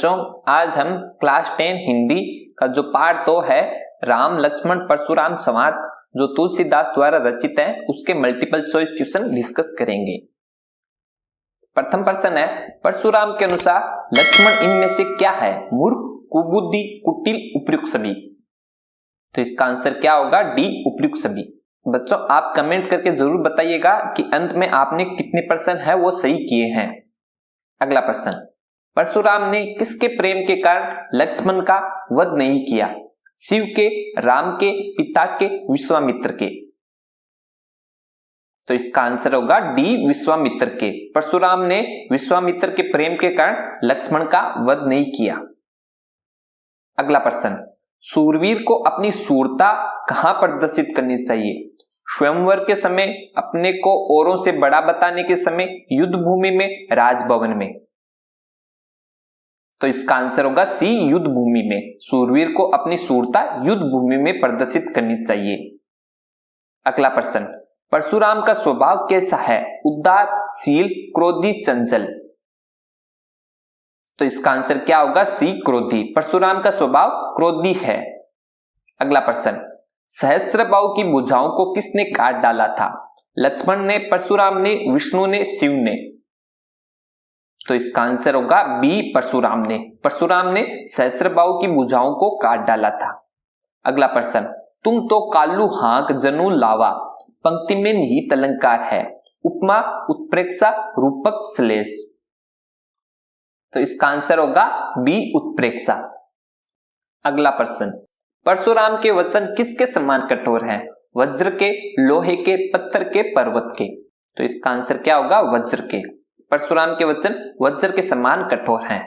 बच्चों, आज हम क्लास 10 हिंदी का जो पार्ट 2 है राम लक्ष्मण परशुराम संवाद जो तुलसीदास द्वारा रचित है उसके मल्टीपल चॉइस क्वेश्चन डिस्कस करेंगे। प्रथम प्रश्न है, परशुराम के अनुसार लक्ष्मण इनमें से क्या है? मूर्ख, कुबुद्धि, कुटिल, उपयुक्त सभी। तो इसका आंसर क्या होगा? डी, उपयुक्त सभी। बच्चों, आप कमेंट करके जरूर बताइएगा कि अंत में आपने कितने प्रश्न है वो सही किए हैं। अगला प्रश्न, परशुराम ने किसके प्रेम के कारण लक्ष्मण का वध नहीं किया? शिव के, राम के, पिता के, विश्वामित्र के। तो इसका आंसर होगा डी, विश्वामित्र के। परशुराम ने विश्वामित्र के प्रेम के कारण लक्ष्मण का वध नहीं किया। अगला प्रश्न, सूरवीर को अपनी सूरता कहां प्रदर्शित करनी चाहिए? स्वयंवर के समय, अपने को औरों से बड़ा बताने के समय, युद्ध भूमि में, राजभवन में। तो इसका आंसर होगा सी, युद्ध भूमि में। सूरवीर को अपनी सूरता युद्ध भूमि में प्रदर्शित करनी चाहिए। अगला प्रश्न, परशुराम का स्वभाव कैसा है? उदारशील, क्रोधी, चंचल। तो इसका आंसर क्या होगा? सी, क्रोधी। परशुराम का स्वभाव क्रोधी है। अगला प्रश्न, सहस्त्रबाहु की भुजाओं को किसने काट डाला था? लक्ष्मण ने, परशुराम ने, विष्णु ने, शिव ने। तो इसका आंसर होगा बी, परशुराम ने। परशुराम ने सहस्त्रबाहु की भुजाओं को काट डाला था। अगला प्रश्न, तुम तो कालू हाक जनु लावा पंक्ति में निहित अलंकार है। उपमा, उत्प्रेक्षा, रूपक, श्लेष। तो इसका आंसर होगा बी, उत्प्रेक्षा। अगला प्रश्न, परशुराम के वचन किसके समान कठोर हैं? वज्र के, लोहे के, पत्थर के, पर्वत के। तो इसका आंसर क्या होगा? वज्र के। परशुराम के वचन वज्र के समान कठोर हैं।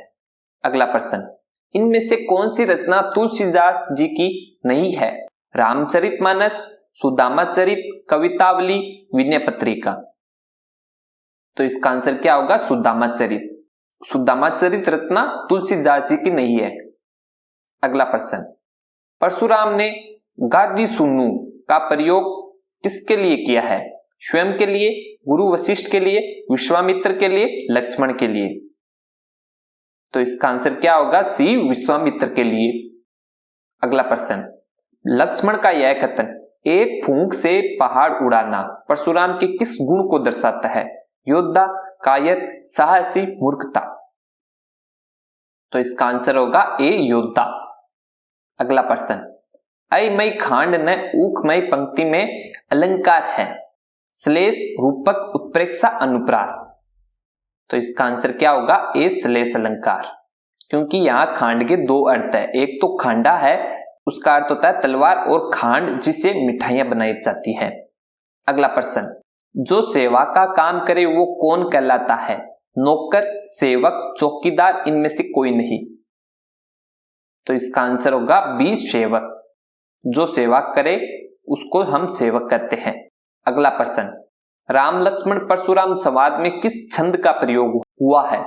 अगला प्रश्न, इनमें से कौन सी रचना तुलसीदास जी की नहीं है? रामचरितमानस, सुदामाचरित, कवितावली, विनय पत्रिका। तो इसका आंसर क्या होगा? सुदामाचरित। सुदामाचरित रचना तुलसीदास जी की नहीं है। अगला प्रश्न, परशुराम ने गादी सुनु का प्रयोग किसके लिए किया है? स्वयं के लिए, गुरु वशिष्ठ के लिए, विश्वामित्र के लिए, लक्ष्मण के लिए। तो इसका आंसर क्या होगा? सी, विश्वामित्र के लिए। अगला प्रश्न, लक्ष्मण का यह कथन एक फूंक से पहाड़ उड़ाना परशुराम के किस गुण को दर्शाता है? योद्धा, कायर, साहसी, मूर्खता। तो इसका आंसर होगा ए, योद्धा। अगला प्रश्न, अयमय खांड न ऊखमय पंक्ति में अलंकार है। श्लेष, रूपक, उत्प्रेक्षा, अनुप्रास। तो इसका आंसर क्या होगा? ए, श्लेष अलंकार। क्योंकि यहां खांड के दो अर्थ है। एक तो खांडा है, उसका अर्थ होता है तलवार, और खांड जिसे मिठाइयां बनाई जाती है। अगला प्रश्न, जो सेवा का काम करे वो कौन कहलाता है? नौकर, सेवक, चौकीदार, इनमें से कोई नहीं। तो इसका आंसर होगा बी, सेवक। जो सेवा करे उसको हम सेवक कहते हैं। अगला प्रश्न, राम लक्ष्मण परशुराम संवाद में किस छंद का प्रयोग हुआ है?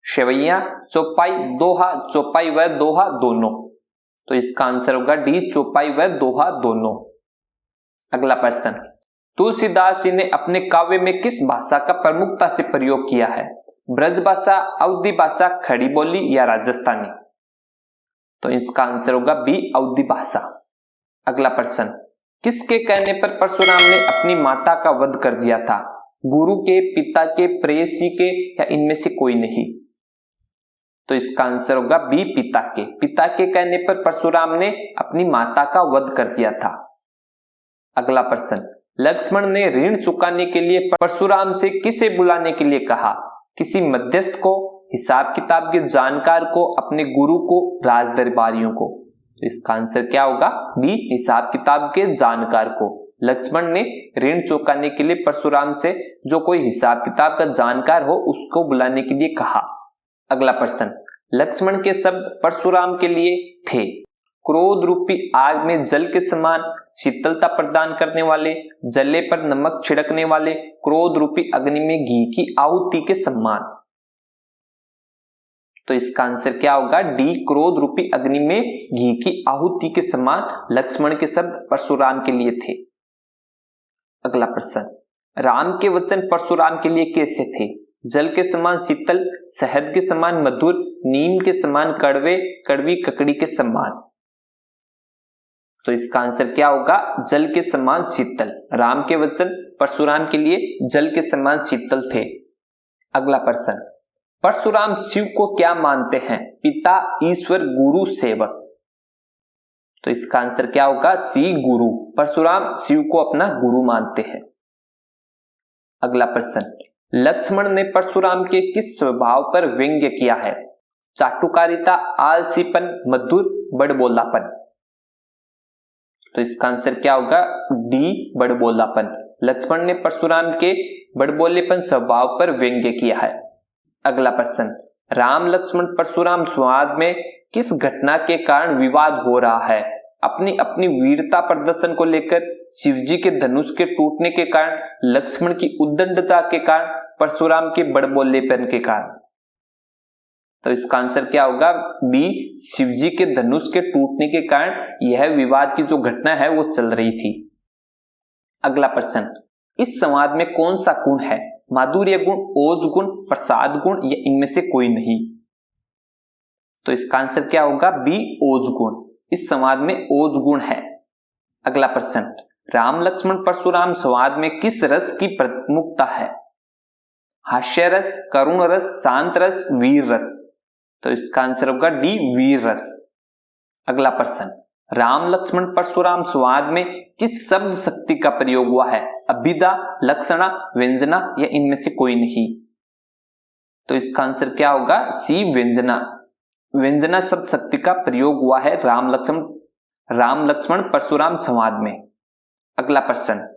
शेवैया, चौपाई, दोहा, चौपाई व दोहा दोनों। तो इसका आंसर होगा डी, चौपाई व दोहा दोनों। अगला प्रश्न, तुलसीदास जी ने अपने काव्य में किस भाषा का प्रमुखता से प्रयोग किया है? ब्रज भाषा, अवधी भाषा, खड़ी बोली या राजस्थानी। तो इसका आंसर होगा बी, अवधी भाषा। अगला प्रश्न, किसके कहने पर परशुराम ने अपनी माता का वध कर दिया था? गुरु के, पिता के, प्रेयसी के, या इनमें से कोई नहीं। तो इसका आंसर होगा बी, पिता के। पिता के कहने पर परशुराम ने अपनी माता का वध कर दिया था। अगला प्रश्न, लक्ष्मण ने ऋण चुकाने के लिए परशुराम से किसे बुलाने के लिए कहा? किसी मध्यस्थ को, हिसाब किताब के जानकार को, अपने गुरु को, राज दरबारियों को। तो इसका आंसर क्या होगा? बी, हिसाब किताब के जानकार को। लक्ष्मण ने ऋण चुकाने के लिए परशुराम से जो कोई हिसाब किताब का जानकार हो उसको बुलाने के लिए कहा। अगला प्रश्न, लक्ष्मण के शब्द परशुराम के लिए थे। क्रोध रूपी आग में जल के समान, शीतलता प्रदान करने वाले, जले पर नमक छिड़कने वाले, क्रोध रूपी अग्नि में घी की आहुति के समान। तो इसका आंसर क्या होगा? डी, क्रोध रूपी अग्नि में घी की आहुति के समान लक्ष्मण के शब्द परशुराम के लिए थे। अगला प्रश्न, राम के वचन परशुराम के लिए कैसे थे? जल के समान शीतल, शहद के समान मधुर, नीम के समान कड़वे, कड़वी ककड़ी के समान। तो इसका आंसर क्या होगा? जल के समान शीतल। राम के वचन परशुराम के लिए जल के समान शीतल थे। अगला प्रश्न, परशुराम शिव को क्या मानते हैं? पिता, ईश्वर, गुरु, सेवक। तो इसका आंसर क्या होगा? सी, गुरु। परशुराम शिव को अपना गुरु मानते हैं। अगला प्रश्न, लक्ष्मण ने परशुराम के किस स्वभाव पर व्यंग्य किया है? चाटुकारिता, आलसीपन, मधुर, बड़बोलापन। तो इसका आंसर क्या होगा? डी, बड़बोलापन। लक्ष्मण ने परशुराम के बड़बोलेपन स्वभाव पर व्यंग्य किया है। अगला प्रश्न, राम लक्ष्मण परशुराम संवाद में किस घटना के कारण विवाद हो रहा है? अपनी अपनी वीरता प्रदर्शन को लेकर, शिवजी के धनुष के टूटने के कारण, लक्ष्मण की उद्दंडता के कारण, परशुराम के बड़बोलेपन के कारण। तो इसका आंसर क्या होगा? बी, शिवजी के धनुष के टूटने के कारण यह विवाद की जो घटना है वो चल रही थी। अगला प्रश्न, इस संवाद में कौन सा गुण है? माधुर्य गुण, ओज गुण, प्रसाद गुण या इनमें से कोई नहीं? तो इसका आंसर क्या होगा? बी, ओज गुण। इस संवाद में ओज गुण है। अगला प्रश्न, राम लक्ष्मण परशुराम संवाद में किस रस की प्रमुखता है? हास्य रस, करुण रस, शांत रस, वीर रस। तो इसका आंसर होगा डी, वीर रस। अगला प्रश्न, राम लक्ष्मण परशुराम संवाद में किस शब्द शक्ति का प्रयोग हुआ है? अभिधा, लक्षणा, व्यंजना या इनमें से कोई नहीं? तो इसका आंसर क्या होगा? सी, व्यंजना। व्यंजना शब्द शक्ति का प्रयोग हुआ है राम लक्ष्मण परशुराम संवाद में। अगला प्रश्न,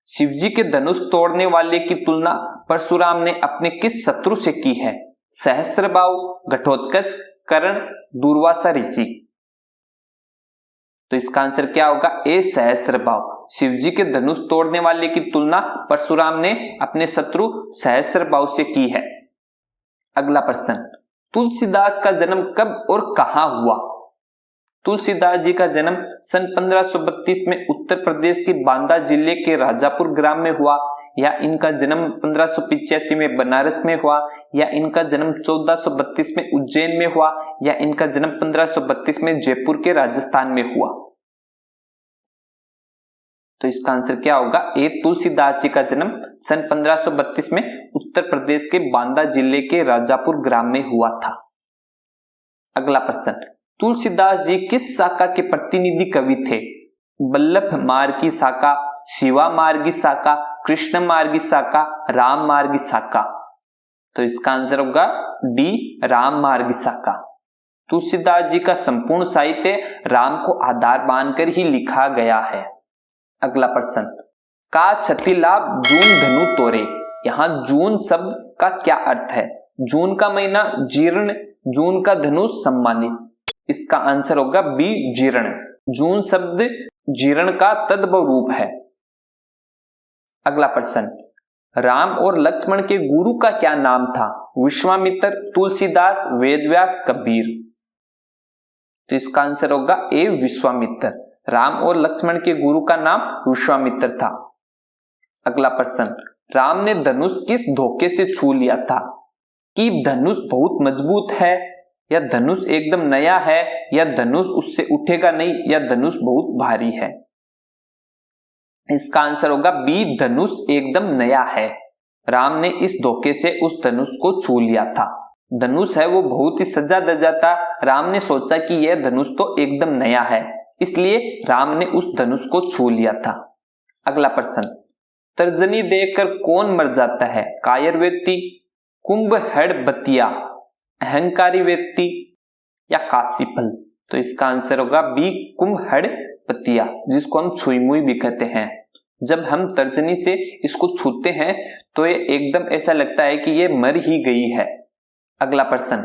शिवजी के धनुष तोड़ने वाले की तुलना परशुराम ने अपने किस शत्रु से की है? सहस्त्रबाहु, घटोत्कच, कर्ण, दुर्वासा ऋषि। तो इसका आंसर क्या होगा? ए, सहस्त्रबाहु। शिवजी के धनुष तोड़ने वाले की तुलना परशुराम ने अपने शत्रु सहस्त्रबाहु से की है। अगला प्रश्न, तुलसीदास का जन्म कब और कहां हुआ? तुलसीदास जी का जन्म सन 1532 में उत्तर प्रदेश के बांदा जिले के राजापुर ग्राम में हुआ, या इनका जन्म 1585 में बनारस में हुआ, या इनका जन्म 1432 में उज्जैन में हुआ, या इनका जन्म 1532 में जयपुर के राजस्थान में हुआ। तो इसका आंसर क्या होगा? ए, तुलसीदास जी का जन्म सन 1532 में उत्तर प्रदेश के बांदा जिले के राजापुर ग्राम में हुआ था। अगला प्रश्न, तुलसीदास जी किस शाखा के प्रतिनिधि कवि थे? बल्लभ मार्गी शाखा, शिवा मार्गी शाखा, कृष्ण मार्गी शाखा, राम मार्गी शाखा। तो इसका आंसर होगा डी, राम मार्गी शाखा। तुलसीदास जी का संपूर्ण साहित्य राम को आधार मानकर ही लिखा गया है। अगला प्रश्न, का क्षति लाभ जून धनु तोरे। यहां जून शब्द का क्या अर्थ है? जून का महीना जीर्ण, जून का धनुष सम्मानित। इसका आंसर होगा बी, जीर्ण। जून शब्द जीर्ण का तद्भव रूप है। अगला प्रश्न, राम और लक्ष्मण के गुरु का क्या नाम था? विश्वामित्र, तुलसीदास, वेदव्यास, कबीर। तो इसका आंसर होगा ए, विश्वामित्र। राम और लक्ष्मण के गुरु का नाम विश्वामित्र था। अगला प्रश्न, राम ने धनुष किस धोखे से छू लिया था? कि धनुष बहुत मजबूत है, या धनुष एकदम नया है, या धनुष उससे उठेगा नहीं, या धनुष बहुत भारी है? इसका आंसर होगा बी, धनुष एकदम नया है। राम ने इस धोखे से उस धनुष को छू लिया था। धनुष है वो बहुत ही सजा धजा था। राम ने सोचा कि यह धनुष तो एकदम नया है, इसलिए राम ने उस धनुष को छू लिया था। अगला प्रश्न, तर्जनी देकर कौन मर जाता है? कायर व्यक्ति, कुंभहड़, अहंकारी व्यक्ति या काशीफल? तो इसका आंसर होगा बी, कुंभहड़, जिसको हम छुई मुई भी कहते हैं। जब हम तर्जनी से इसको छूते हैं तो ये एकदम ऐसा लगता है कि ये मर ही गई है। अगला प्रश्न,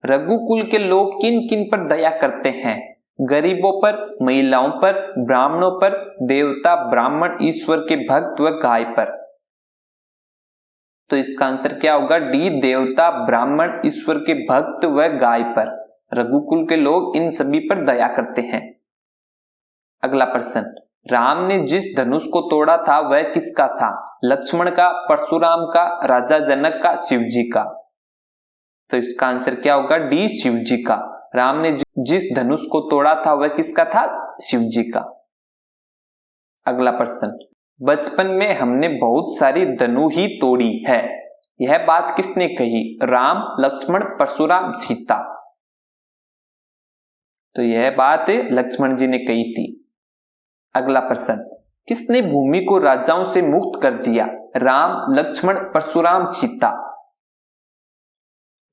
रघुकुल के लोग किन किन पर दया करते हैं? गरीबों पर, महिलाओं पर, ब्राह्मणों पर, देवता, ब्राह्मण, ईश्वर के भक्त व गाय पर। तो इसका आंसर क्या होगा? डी, देवता, ब्राह्मण, ईश्वर के भक्त व गाय पर। रघुकुल के लोग इन सभी पर दया करते हैं। अगला प्रश्न, राम ने जिस धनुष को तोड़ा था वह किसका था? लक्ष्मण का, परशुराम का, राजा जनक का, शिवजी का? तो इसका आंसर क्या होगा? डी, शिवजी का। राम ने जिस धनुष को तोड़ा था वह किसका था? शिवजी का। अगला प्रश्न, बचपन में हमने बहुत सारी धनु ही तोड़ी है, यह बात किसने कही? राम, लक्ष्मण, परशुराम, सीता? तो यह बात लक्ष्मण जी ने कही थी। अगला प्रश्न, किसने भूमि को राजाओं से मुक्त कर दिया? राम, लक्ष्मण, परशुराम, सीता?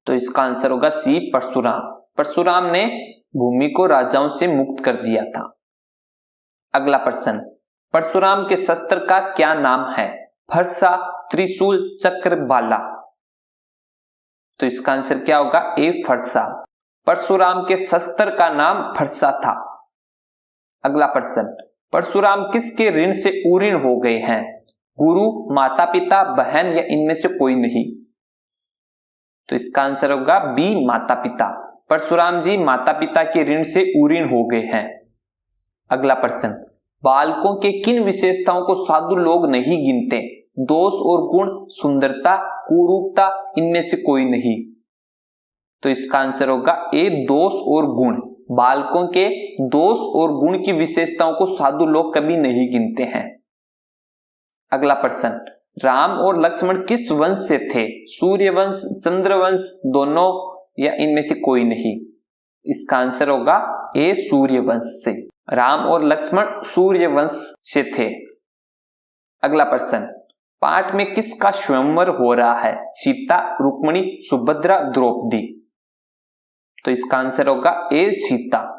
तो इसका आंसर होगा सी, परशुराम। परशुराम ने भूमि को राजाओं से मुक्त कर दिया था। अगला प्रश्न, परशुराम के शस्त्र का क्या नाम है? फरसा, त्रिशूल, चक्र, भाला? तो इसका आंसर क्या होगा? ए, फरसा। परशुराम के शस्त्र का नाम फरसा था। अगला प्रश्न, परशुराम किसके ऋण से उऋण हो गए हैं? गुरु, माता पिता, बहन या इनमें से कोई नहीं? तो इसका आंसर होगा बी, माता पिता। परशुराम जी माता पिता के ऋण से उऋण हो गए हैं। अगला प्रश्न, बालकों के किन विशेषताओं को साधु लोग नहीं गिनते? दोष और गुण, सुंदरता, कुरूपता, इनमें से कोई नहीं? तो इसका आंसर होगा ए, दोष और गुण। बालकों के दोष और गुण की विशेषताओं को साधु लोग कभी नहीं गिनते हैं। अगला प्रश्न, राम और लक्ष्मण किस वंश से थे? सूर्यवंश, चंद्रवंश, दोनों या इनमें से कोई नहीं? इसका आंसर होगा ए, सूर्यवंश से। राम और लक्ष्मण सूर्यवंश से थे। अगला प्रश्न, पाठ में किसका स्वयंवर हो रहा है? सीता, रुक्मिणी, सुभद्रा, द्रौपदी? तो इसका आंसर होगा ए, सीता।